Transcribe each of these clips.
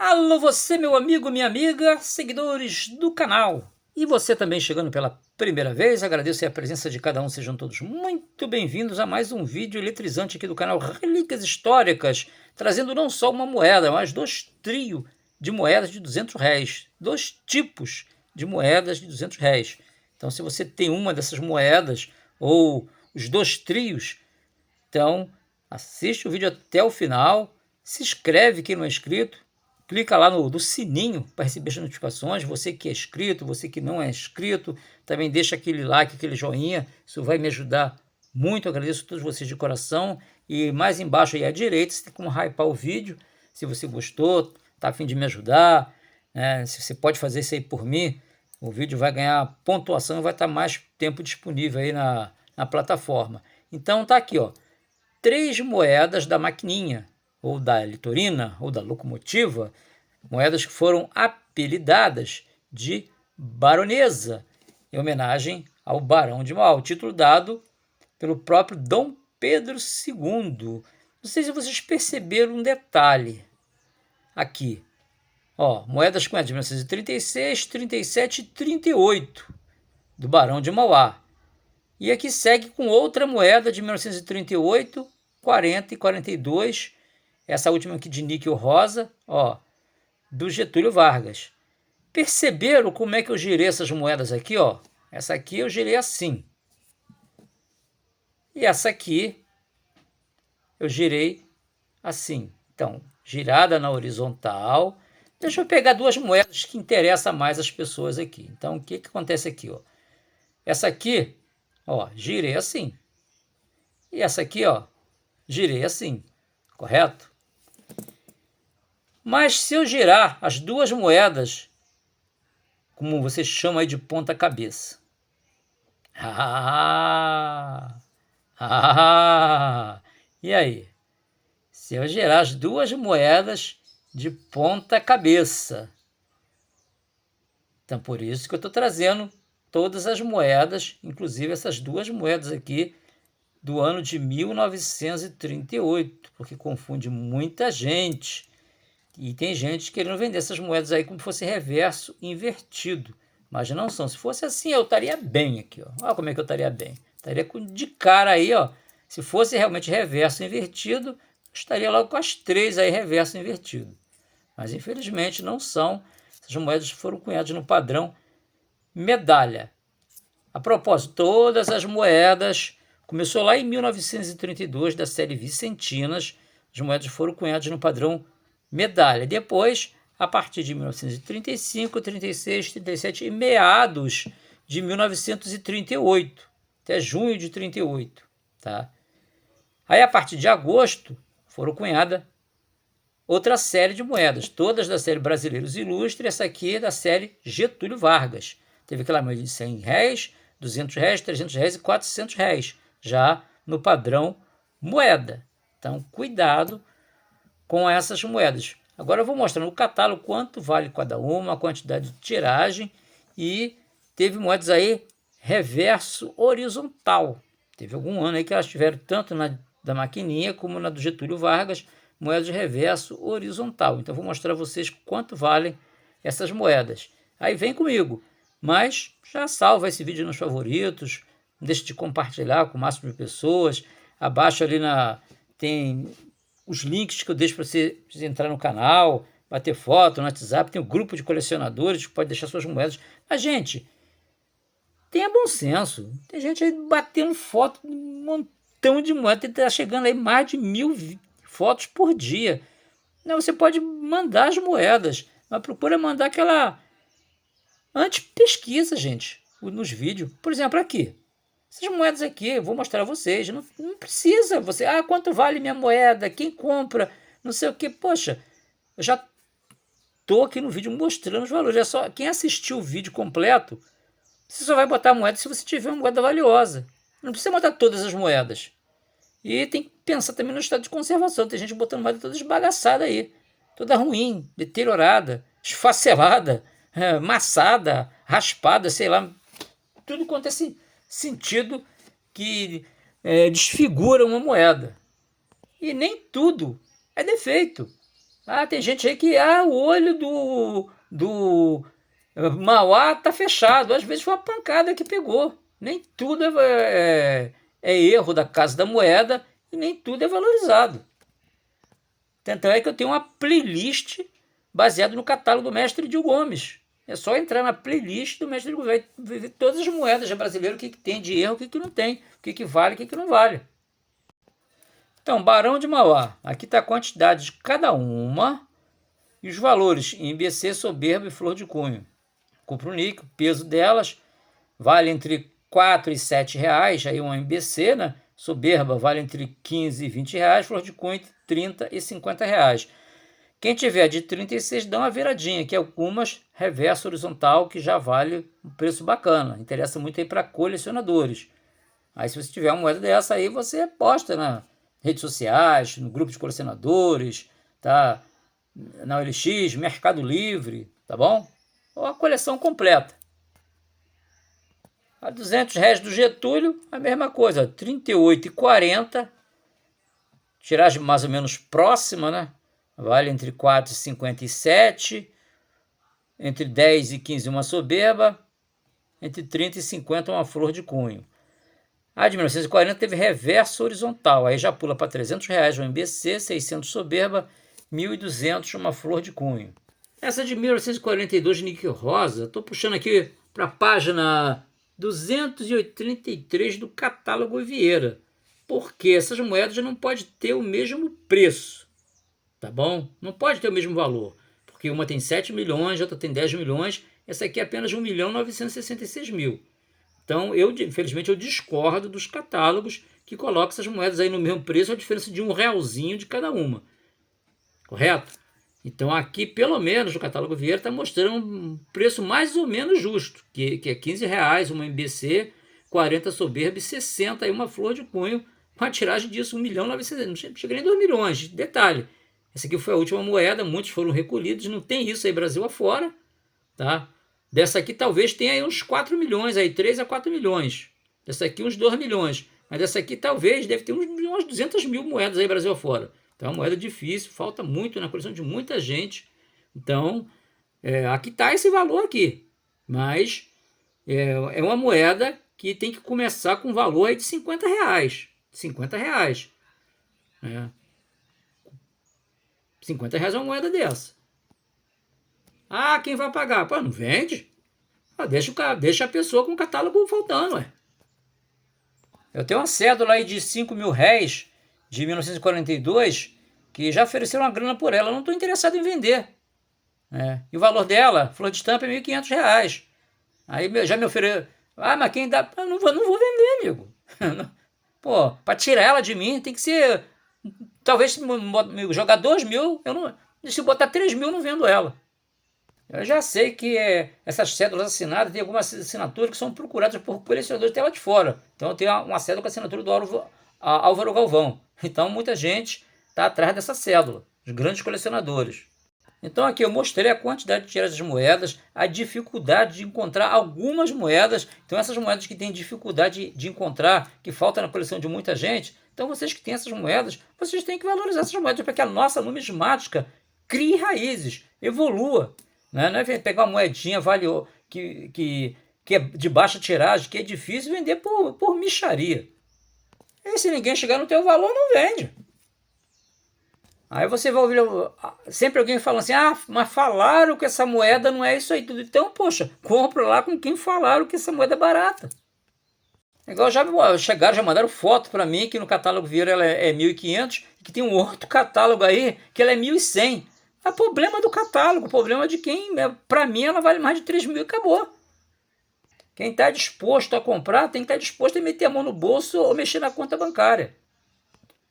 Alô você, meu amigo, minha amiga, seguidores do canal. E você também chegando pela primeira vez, agradeço a presença de cada um, sejam todos muito bem-vindos a mais um vídeo eletrizante aqui do canal Relíquias Históricas, trazendo não só uma moeda, mas dois trios de moedas de R$ 200, dois tipos de moedas de R$ 200. Então, se você tem uma dessas moedas ou os dois trios, então assiste o vídeo até o final, se inscreve quem não é inscrito, clica lá no sininho para receber as notificações. Você que é inscrito, você que não é inscrito, também deixa aquele like, aquele joinha, isso vai me ajudar muito. Eu agradeço a todos vocês de coração. E mais embaixo aí à direita você tem como hypar o vídeo, se você gostou, está a fim de me ajudar, né? Se você pode fazer isso aí por mim, o vídeo vai ganhar pontuação e vai estar mais tempo disponível aí na plataforma. Então tá aqui, ó, 3 moedas da maquininha, ou da litorina, ou da locomotiva, moedas que foram apelidadas de baronesa, em homenagem ao Barão de Mauá, o título dado pelo próprio Dom Pedro II. Não sei se vocês perceberam um detalhe aqui. Ó, moedas com de 1936, 37 e 38 do Barão de Mauá. E aqui segue com outra moeda de 1938, 40 e 42, essa última aqui de níquel rosa, ó, do Getúlio Vargas. Perceberam como é que eu girei essas moedas aqui, ó? Essa aqui eu girei assim. E essa aqui eu girei assim. Então, girada na horizontal. Deixa eu pegar duas moedas que interessam mais as pessoas aqui. Então, o que acontece aqui, ó? Essa aqui, ó, girei assim. E essa aqui, ó, girei assim. Correto? Mas se eu girar as duas moedas, como vocês chamam aí de ponta cabeça. E aí? Se eu girar as duas moedas de ponta cabeça. Então, por isso que eu estou trazendo todas as moedas, inclusive essas duas moedas aqui, do ano de 1938, porque confunde muita gente. E tem gente querendo vender essas moedas aí como se fosse reverso invertido. Mas não são. Se fosse assim, eu estaria bem aqui, ó. Olha como é que eu estaria bem. Estaria de cara aí, ó. Se fosse realmente reverso invertido, eu estaria logo com as 3 aí reverso invertido. Mas infelizmente não são. Essas moedas foram cunhadas no padrão medalha. A propósito, todas as moedas, começou lá em 1932, da série Vicentinas, as moedas foram cunhadas no padrão medalha. Depois, a partir de 1935, 36, 37 e meados de 1938, até junho de 38, tá? Aí, a partir de agosto, foram cunhadas outra série de moedas, todas da série Brasileiros Ilustres, essa aqui é da série Getúlio Vargas. Teve aquela moeda de R$100, R$200, R$300 e R$400, já no padrão moeda. Então, cuidado com essas moedas. Agora eu vou mostrar no catálogo quanto vale cada uma, a quantidade de tiragem, e teve moedas aí reverso horizontal. Teve algum ano aí que elas tiveram tanto na da maquininha como na do Getúlio Vargas, moedas de reverso horizontal. Então eu vou mostrar a vocês quanto valem essas moedas. Aí vem comigo, mas já salva esse vídeo nos favoritos, não deixe de compartilhar com o máximo de pessoas. Abaixo ali tem os links que eu deixo para você entrar no canal, bater foto no WhatsApp, tem um grupo de colecionadores que pode deixar suas moedas. Mas, gente, tenha bom senso. Tem gente aí batendo foto, um montão de moedas, está chegando aí mais de 1000 fotos por dia. Não, você pode mandar as moedas, mas procura mandar aquela anti-pesquisa, gente, nos vídeos. Por exemplo, aqui. Essas moedas aqui, eu vou mostrar a vocês. Não precisa você. Ah, quanto vale minha moeda? Quem compra? Não sei o que. Poxa, eu já estou aqui no vídeo mostrando os valores. É só quem assistiu o vídeo completo, você só vai botar a moeda se você tiver uma moeda valiosa. Não precisa botar todas as moedas. E tem que pensar também no estado de conservação. Tem gente botando moeda toda esbagaçada aí. Toda ruim, deteriorada, esfacelada, amassada, raspada, sei lá. Tudo quanto é sentido que desfigura uma moeda. E nem tudo é defeito. Tem gente aí que o olho do Mauá tá fechado. Às vezes foi uma pancada que pegou. Nem tudo é erro da Casa da Moeda e nem tudo é valorizado. Tanto é que eu tenho uma playlist baseada no catálogo do mestre Dil Gomes. É só entrar na playlist do mestre Dil Gomes, vai ver todas as moedas brasileiras, o que tem de erro, o que não tem, o que vale, o que não vale. Então, Barão de Mauá, aqui está a quantidade de cada uma e os valores em IBC, Soberba e Flor de Cunho. Cupronique, o peso delas vale entre 4 e 7 reais, aí uma IBC, né? Soberba vale entre 15 e 20 reais, Flor de Cunho entre 30 e 50 reais. Quem tiver de 36 dá uma viradinha, que é algumas reverso horizontal, que já vale um preço bacana. Interessa muito aí para colecionadores. Aí se você tiver uma moeda dessa aí, você posta nas redes sociais, no grupo de colecionadores, tá? Na OLX, Mercado Livre, tá bom? Ou a coleção completa. A 200 reais do Getúlio, a mesma coisa, 38,40, tiragem mais ou menos próxima, né? Vale entre 4,57, entre 10 e 15 uma soberba, entre 30 e 50 uma flor de cunho. A de 1940 teve reverso horizontal, aí já pula para 300 reais um MBC, 600 soberba, 1.200 uma flor de cunho. Essa de 1942 níquel rosa, estou puxando aqui para a página 283 do catálogo Vieira, porque essas moedas já não podem ter o mesmo preço, tá bom? Não pode ter o mesmo valor, porque uma tem 7 milhões, outra tem 10 milhões, essa aqui é apenas 1.966.000. Então, infelizmente, eu discordo dos catálogos que colocam essas moedas aí no mesmo preço, a diferença de R$1 de cada uma. Correto? Então, aqui, pelo menos, o catálogo Vieira está mostrando um preço mais ou menos justo, que é 15 reais uma MBC, 40 soberba e 60 aí uma flor de cunho, com a tiragem disso, 1.900.000, não chega nem 2 milhões. Detalhe, essa aqui foi a última moeda, muitos foram recolhidos, não tem isso aí Brasil afora, tá? Dessa aqui talvez tenha aí uns 4 milhões, aí 3 a 4 milhões. Dessa aqui uns 2 milhões. Mas dessa aqui talvez deve ter umas 200 mil moedas aí Brasil afora. Então é uma moeda difícil, falta muito na coleção de muita gente. Então, aqui está esse valor aqui. Mas é uma moeda que tem que começar com valor aí de 50 reais. 50 reais. 50 reais é uma moeda dessa. Quem vai pagar? Pô, não vende? Deixa a pessoa com o catálogo faltando, ué. Eu tenho uma cédula aí de 5 mil réis, de 1942, que já ofereceram uma grana por ela. Eu não estou interessado em vender. E o valor dela, flor de estampa, é 1.500 reais. Aí já me ofereceu. Mas quem dá? Eu não vou vender, amigo. Pô, para tirar ela de mim, tem que ser... Talvez jogar 2 mil, se botar 3 mil, eu não vendo ela. Eu já sei que essas cédulas assinadas, tem algumas assinaturas que são procuradas por colecionadores até lá de fora. Então eu tenho uma cédula com a assinatura do Álvaro Galvão. Então muita gente está atrás dessa cédula, os grandes colecionadores. Então aqui eu mostrei a quantidade de tiragens de moedas, a dificuldade de encontrar algumas moedas. Então essas moedas que têm dificuldade de encontrar, que falta na coleção de muita gente, então vocês que têm essas moedas, vocês têm que valorizar essas moedas para que a nossa numismática crie raízes, evolua. Não é pegar uma moedinha que é de baixa tiragem, que é difícil vender por mixaria. E se ninguém chegar no teu valor, não vende. Aí você vai ouvir sempre alguém falando assim, mas falaram que essa moeda não é isso aí tudo. Então, poxa, compra lá com quem falaram que essa moeda é barata. Igual já mandaram foto para mim que no catálogo Vieira ela é 1.500, que tem um outro catálogo aí que ela é 1.100. É problema do catálogo, problema de quem... Para mim, ela vale mais de 3 mil e acabou. Quem está disposto a comprar tem que estar disposto a meter a mão no bolso ou mexer na conta bancária.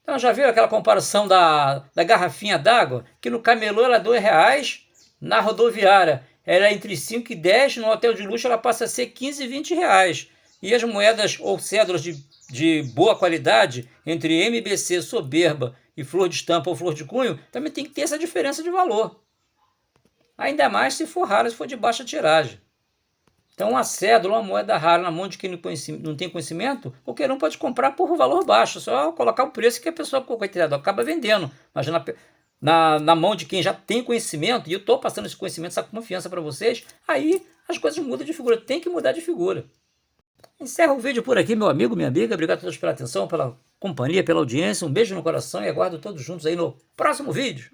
Então, já viram aquela comparação da garrafinha d'água? Que no camelô ela é R$2, na rodoviária ela é entre 5 e 10, no hotel de luxo ela passa a ser 15 e 20 reais. E as moedas ou cédulas de boa qualidade, entre MBC, soberba e flor de estampa ou flor de cunho, também tem que ter essa diferença de valor. Ainda mais se for rara, se for de baixa tiragem. Então, uma cédula, uma moeda rara na mão de quem não tem conhecimento, qualquer pode comprar por valor baixo, só colocar o preço que a pessoa, coitado, acaba vendendo. Mas na mão de quem já tem conhecimento, e eu estou passando esse conhecimento, essa confiança para vocês, aí as coisas mudam de figura, tem que mudar de figura. Encerro o vídeo por aqui, meu amigo, minha amiga. Obrigado a todos pela atenção, pela companhia, pela audiência. Um beijo no coração e aguardo todos juntos aí no próximo vídeo.